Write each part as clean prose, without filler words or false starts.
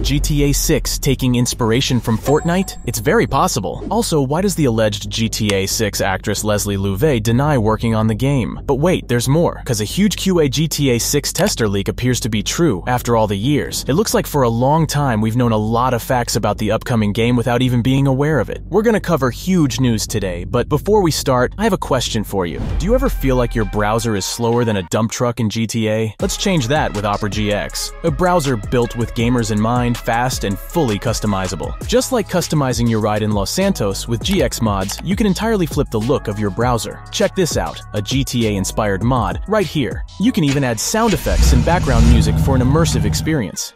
GTA 6 taking inspiration from Fortnite? It's very possible. Also, why does the alleged GTA 6 actress Leslie Louvet deny working on the game? But wait, there's more, because a huge QA GTA 6 tester leak appears to be true after all the years. It looks like for a long time we've known a lot of facts about the upcoming game without even being aware of it. We're gonna cover huge news today, but before we start, I have a question for you. Do you ever feel like your browser is slower than a dump truck in GTA? Let's change that with Opera GX, a browser built with gamers in mind, fast and fully customizable. Just like customizing your ride in Los Santos with GX mods, you can entirely flip the look of your browser. Check this out, a GTA-inspired mod right here. You can even add sound effects and background music for an immersive experience.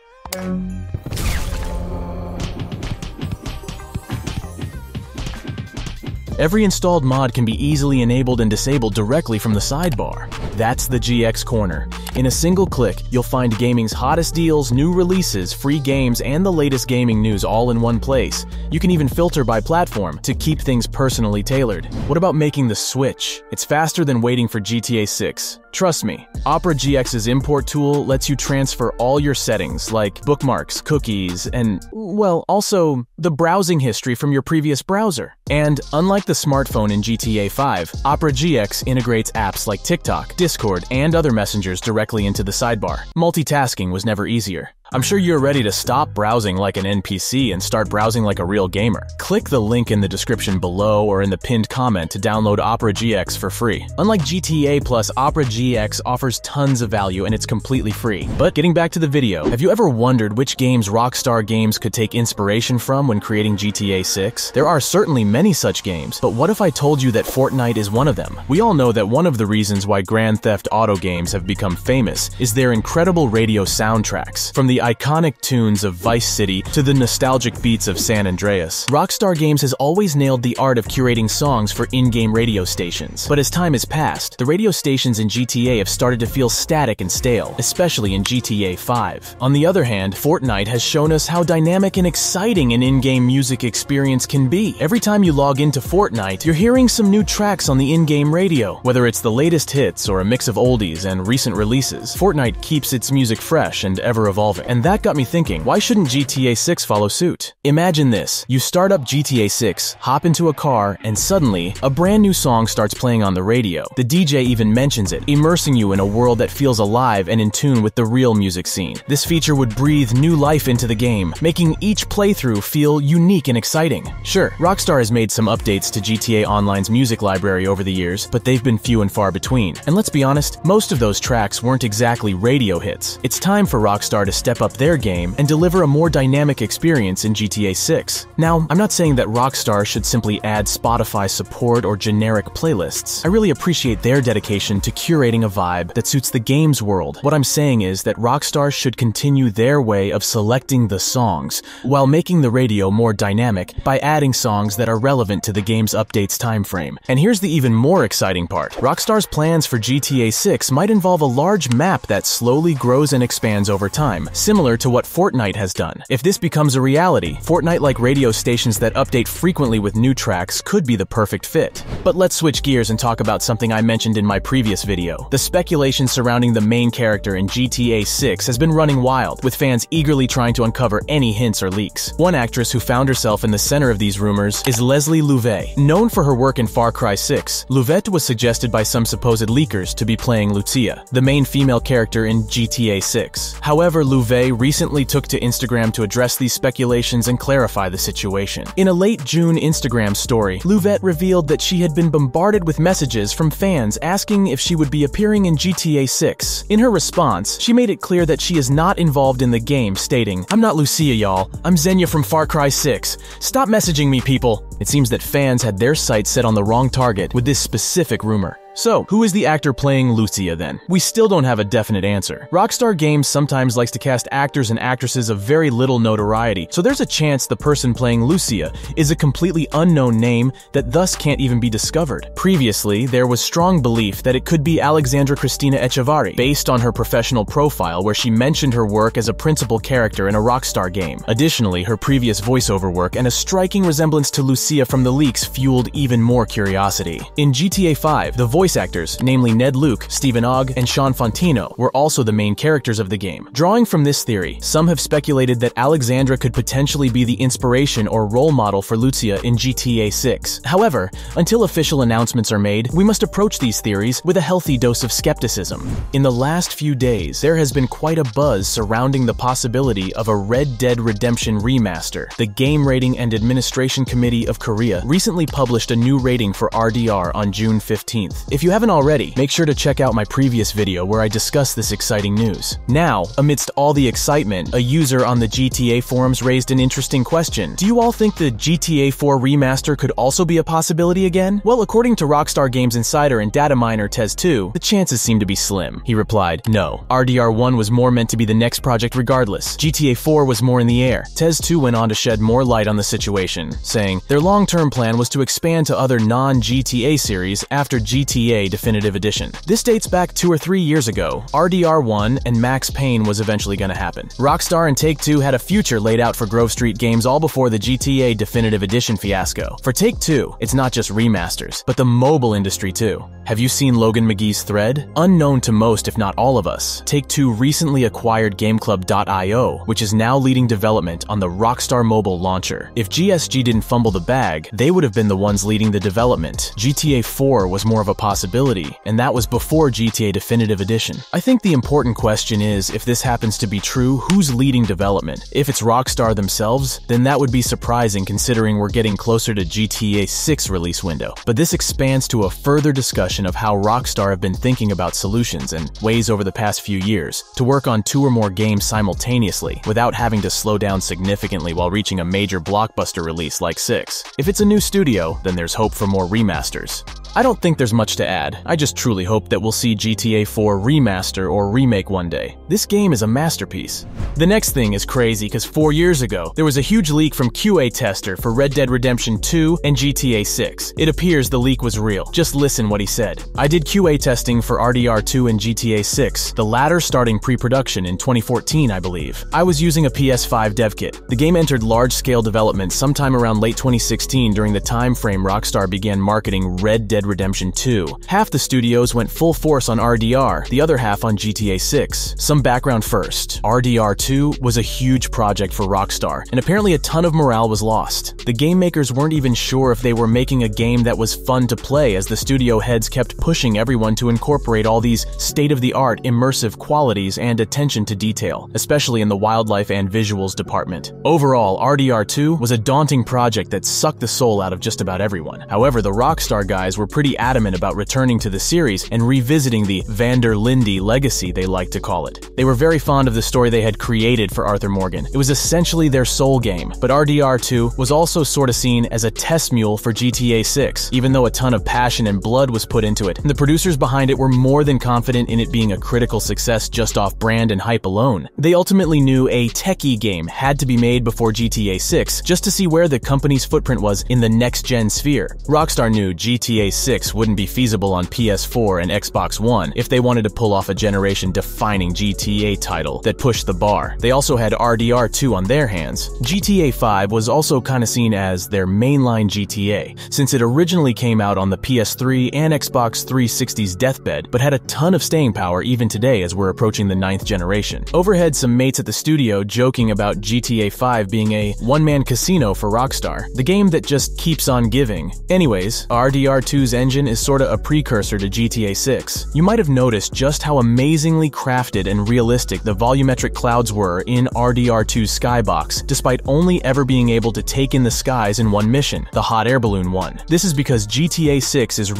Every installed mod can be easily enabled and disabled directly from the sidebar. That's the GX Corner. In a single click, you'll find gaming's hottest deals, new releases, free games, and the latest gaming news all in one place. You can even filter by platform to keep things personally tailored. What about making the switch? It's faster than waiting for GTA 6. Trust me, Opera GX's import tool lets you transfer all your settings like bookmarks, cookies, and, well, also the browsing history from your previous browser. And unlike the smartphone in GTA 5, Opera GX integrates apps like TikTok, Discord, and other messengers directly into the sidebar. Multitasking was never easier. I'm sure you're ready to stop browsing like an NPC and start browsing like a real gamer. Click the link in the description below or in the pinned comment to download Opera GX for free. Unlike GTA+, Opera GX offers tons of value and it's completely free. But getting back to the video, have you ever wondered which games Rockstar Games could take inspiration from when creating GTA 6? There are certainly many such games, but what if I told you that Fortnite is one of them? We all know that one of the reasons why Grand Theft Auto games have become famous is their incredible radio soundtracks. From the iconic tunes of Vice City to the nostalgic beats of San Andreas, Rockstar Games has always nailed the art of curating songs for in-game radio stations. But as time has passed, the radio stations in GTA have started to feel static and stale, especially in GTA 5. On the other hand, Fortnite has shown us how dynamic and exciting an in-game music experience can be. Every time you log into Fortnite, you're hearing some new tracks on the in-game radio. Whether it's the latest hits or a mix of oldies and recent releases, Fortnite keeps its music fresh and ever-evolving. And that got me thinking, why shouldn't GTA 6 follow suit? Imagine this. You start up GTA 6, hop into a car, and suddenly, a brand new song starts playing on the radio. The DJ even mentions it, immersing you in a world that feels alive and in tune with the real music scene. This feature would breathe new life into the game, making each playthrough feel unique and exciting. Sure, Rockstar has made some updates to GTA Online's music library over the years, but they've been few and far between. And let's be honest, most of those tracks weren't exactly radio hits. It's time for Rockstar to step up their game and deliver a more dynamic experience in GTA 6. Now, I'm not saying that Rockstar should simply add Spotify support or generic playlists. I really appreciate their dedication to curating a vibe that suits the game's world. What I'm saying is that Rockstar should continue their way of selecting the songs, while making the radio more dynamic by adding songs that are relevant to the game's updates timeframe. And here's the even more exciting part. Rockstar's plans for GTA 6 might involve a large map that slowly grows and expands over time, similar to what Fortnite has done. If this becomes a reality, Fortnite-like radio stations that update frequently with new tracks could be the perfect fit. But let's switch gears and talk about something I mentioned in my previous video. The speculation surrounding the main character in GTA 6 has been running wild, with fans eagerly trying to uncover any hints or leaks. One actress who found herself in the center of these rumors is Leslie Louvet. Known for her work in Far Cry 6, Louvet was suggested by some supposed leakers to be playing Lucia, the main female character in GTA 6. However, Louvet recently took to Instagram to address these speculations and clarify the situation. In a late June Instagram story, Louvet revealed that she had been bombarded with messages from fans asking if she would be appearing in GTA 6. In her response, she made it clear that she is not involved in the game, stating, "I'm not Lucia, y'all. I'm Zenya from Far Cry 6. Stop messaging me, people." It seems that fans had their sights set on the wrong target with this specific rumor. So, who is the actor playing Lucia then? We still don't have a definite answer. Rockstar Games sometimes likes to cast actors and actresses of very little notoriety, so there's a chance the person playing Lucia is a completely unknown name that thus can't even be discovered. Previously, there was strong belief that it could be Alexandra Cristina Echevarri, based on her professional profile where she mentioned her work as a principal character in a Rockstar game. Additionally, her previous voiceover work and a striking resemblance to Lucia from the leaks fueled even more curiosity. In GTA 5, the voice voice actors, namely Ned Luke, Stephen Ogg, and Sean Fontino, were also the main characters of the game. Drawing from this theory, some have speculated that Alexandra could potentially be the inspiration or role model for Lucia in GTA 6. However, until official announcements are made, we must approach these theories with a healthy dose of skepticism. In the last few days, there has been quite a buzz surrounding the possibility of a Red Dead Redemption remaster. The Game Rating and Administration Committee of Korea recently published a new rating for RDR on June 15th. If you haven't already, make sure to check out my previous video where I discuss this exciting news. Now, amidst all the excitement, a user on the GTA forums raised an interesting question. Do you all think the GTA 4 remaster could also be a possibility again? Well, according to Rockstar Games insider and data miner Tez2, the chances seem to be slim. He replied, "No. RDR 1 was more meant to be the next project regardless. GTA 4 was more in the air." Tez2 went on to shed more light on the situation, saying, "Their long-term plan was to expand to other non-GTA series after GTA Definitive Edition. This dates back 2 or 3 years ago. RDR 1 and Max Payne was eventually going to happen. Rockstar and Take-Two had a future laid out for Grove Street Games all before the GTA Definitive Edition fiasco. For Take-Two, it's not just remasters, but the mobile industry too. Have you seen Logan McGee's thread? Unknown to most, if not all of us, Take-Two recently acquired GameClub.io, which is now leading development on the Rockstar mobile launcher. If GSG didn't fumble the bag, they would have been the ones leading the development. GTA 4 was more of a possibility, and that was before GTA Definitive Edition. I think the important question is, if this happens to be true, who's leading development? If it's Rockstar themselves, then that would be surprising considering we're getting closer to GTA 6 release window. But this expands to a further discussion of how Rockstar have been thinking about solutions and ways over the past few years to work on 2 or more games simultaneously without having to slow down significantly while reaching a major blockbuster release like 6. If it's a new studio, then there's hope for more remasters. I don't think there's much to add. I just truly hope that we'll see GTA 4 remaster or remake one day. This game is a masterpiece. The next thing is crazy because 4 years ago, there was a huge leak from QA tester for Red Dead Redemption 2 and GTA 6. It appears the leak was real. Just listen what he said. "I did QA testing for RDR 2 and GTA 6, the latter starting pre-production in 2014, I believe. I was using a PS5 dev kit. The game entered large-scale development sometime around late 2016 during the time frame Rockstar began marketing Red Dead Redemption 2. Half the studios went full force on RDR, the other half on GTA 6. Some background first. RDR 2 was a huge project for Rockstar, and apparently a ton of morale was lost. The game makers weren't even sure if they were making a game that was fun to play as the studio heads kept pushing everyone to incorporate all these state-of-the-art immersive qualities and attention to detail, especially in the wildlife and visuals department. Overall, RDR 2 was a daunting project that sucked the soul out of just about everyone. However, the Rockstar guys were pretty adamant about returning to the series and revisiting the Vander Linde legacy, they like to call it. They were very fond of the story they had created for Arthur Morgan. It was essentially their soul game, but RDR 2 was also sort of seen as a test mule for GTA 6, even though a ton of passion and blood was put into it. And the producers behind it were more than confident in it being a critical success just off brand and hype alone. They ultimately knew a techie game had to be made before GTA 6 just to see where the company's footprint was in the next-gen sphere. Rockstar knew GTA 6 wouldn't be feasible on PS4 and Xbox One if they wanted to pull off a generation-defining GTA title that pushed the bar. They also had RDR 2 on their hands. GTA 5 was also kind of seen as their mainline GTA, since it originally came out on the PS3 and Xbox 360's deathbed, but had a ton of staying power even today as we're approaching the 9th generation. Overhead some mates at the studio joking about GTA 5 being a one-man casino for Rockstar, the game that just keeps on giving. Anyways, RDR 2's engine is sorta a precursor to GTA 6. You might have noticed just how amazingly crafted and realistic the volumetric clouds were in RDR 2's skybox, despite only ever being able to take in the skies in one mission, the hot air balloon one. This is because GTA 6 is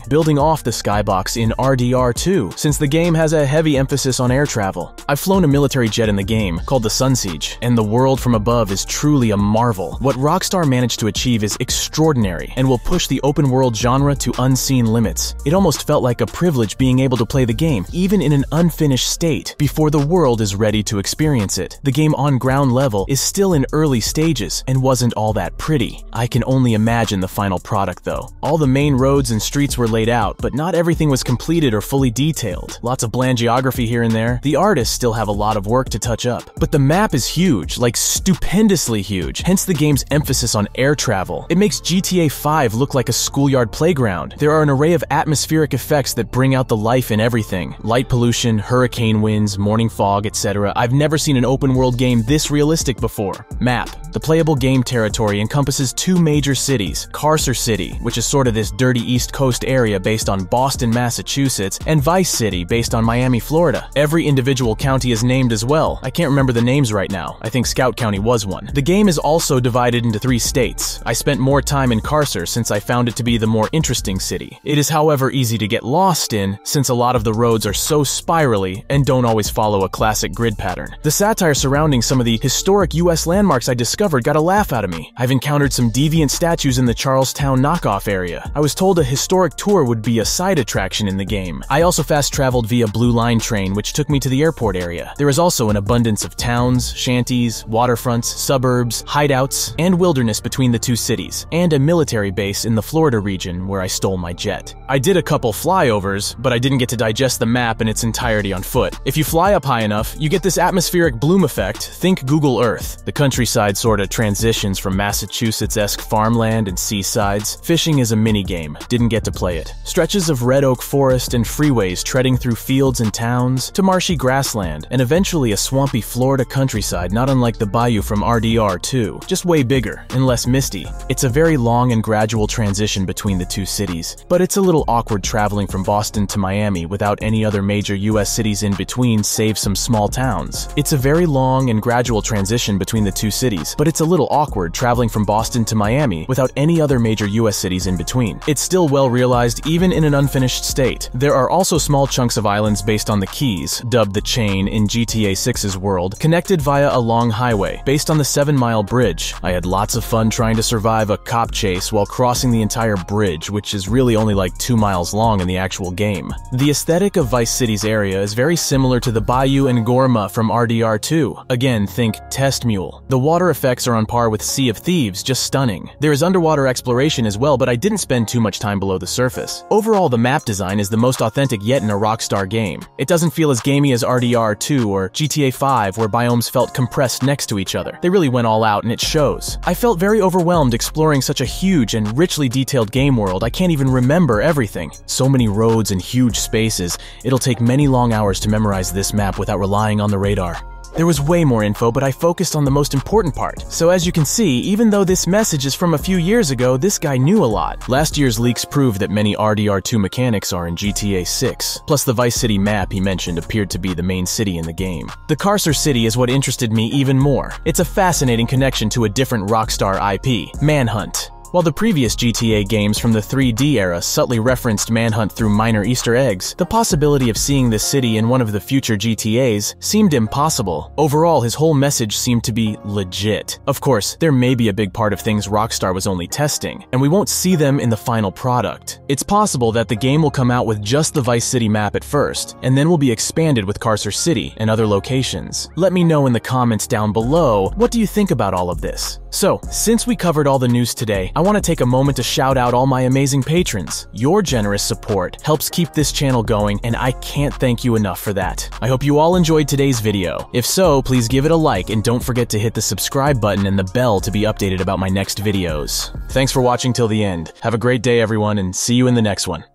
building off the skybox in RDR 2, since the game has a heavy emphasis on air travel. I've flown a military jet in the game, called the Sun Siege, and the world from above is truly a marvel. What Rockstar managed to achieve is extraordinary, and will push the open world genre to unseen limits. It almost felt like a privilege being able to play the game, even in an unfinished state, before the world is ready to experience it. The game on ground level is still in early stages, and wasn't all that pretty. I can only imagine the final product though. All the main roads and streets were laid out, but not everything was completed or fully detailed. Lots of bland geography here and there. The artists still have a lot of work to touch up. But the map is huge, like stupendously huge, hence the game's emphasis on air travel. It makes GTA 5 look like a schoolyard playground playground. There are an array of atmospheric effects that bring out the life in everything. Light pollution, hurricane winds, morning fog, etc. I've never seen an open-world game this realistic before. Map. The playable game territory encompasses two major cities, Carcer City, which is sort of this dirty East Coast area based on Boston, Massachusetts, and Vice City, based on Miami, Florida. Every individual county is named as well. I can't remember the names right now. I think Scout County was one. The game is also divided into 3 states. I spent more time in Carcer since I found it to be the more interesting city. It is, however, easy to get lost in, since a lot of the roads are so spirally and don't always follow a classic grid pattern. The satire surrounding some of the historic US landmarks I discovered got a laugh out of me. I've encountered some deviant statues in the Charlestown knockoff area. I was told a historic tour would be a side attraction in the game. I also fast-traveled via Blue Line train, which took me to the airport area. There is also an abundance of towns, shanties, waterfronts, suburbs, hideouts, and wilderness between the 2 cities, and a military base in the Florida region where I stole my jet. I did a couple flyovers, but I didn't get to digest the map in its entirety on foot. If you fly up high enough, you get this atmospheric bloom effect. Think Google Earth. The countryside sorta transitions from Massachusetts-esque farmland and seasides. Fishing is a mini-game. Didn't get to play it. Stretches of red oak forest and freeways treading through fields and towns, to marshy grassland, and eventually a swampy Florida countryside not unlike the bayou from RDR2, just way bigger and less misty. It's a very long and gradual transition between the 2 cities, but it's a little awkward traveling from Boston to Miami without any other major US cities in between save some small towns. It's a very long and gradual transition between the 2 cities, but it's a little awkward traveling from Boston to Miami without any other major US cities in between. It's still well realized even in an unfinished state. There are also small chunks of islands based on the Keys, dubbed the Chain in GTA 6's world, connected via a long highway, based on the 7-mile bridge. I had lots of fun trying to survive a cop chase while crossing the entire bridge, which is really only like 2 miles long in the actual game. The aesthetic of Vice City's area is very similar to the Bayou and Gorma from RDR2. Again, think Test Mule. The water effects are on par with Sea of Thieves, just stunning. There is underwater exploration as well, but I didn't spend too much time below the surface. Overall, the map design is the most authentic yet in a Rockstar game. It doesn't feel as gamey as RDR2 or GTA 5, where biomes felt compressed next to each other. They really went all out, and it shows. I felt very overwhelmed exploring such a huge and richly detailed game world. I can't even remember everything. So many roads and huge spaces. It'll take many long hours to memorize this map without relying on the radar. There was way more info, but I focused on the most important part. So as you can see, even though this message is from a few years ago, this guy knew a lot. Last year's leaks prove that many RDR2 mechanics are in GTA 6. Plus the Vice City map he mentioned appeared to be the main city in the game. The Carcer City is what interested me even more. It's a fascinating connection to a different Rockstar IP, Manhunt. While the previous GTA games from the 3D era subtly referenced Manhunt through minor Easter eggs, the possibility of seeing this city in one of the future GTAs seemed impossible. Overall, his whole message seemed to be legit. Of course, there may be a big part of things Rockstar was only testing, and we won't see them in the final product. It's possible that the game will come out with just the Vice City map at first, and then will be expanded with Carcer City and other locations. Let me know in the comments down below, what do you think about all of this? So, since we covered all the news today, I want to take a moment to shout out all my amazing patrons. Your generous support helps keep this channel going, and I can't thank you enough for that. I hope you all enjoyed today's video. If so, please give it a like and don't forget to hit the subscribe button and the bell to be updated about my next videos. Thanks for watching till the end. Have a great day, everyone, and see you in the next one.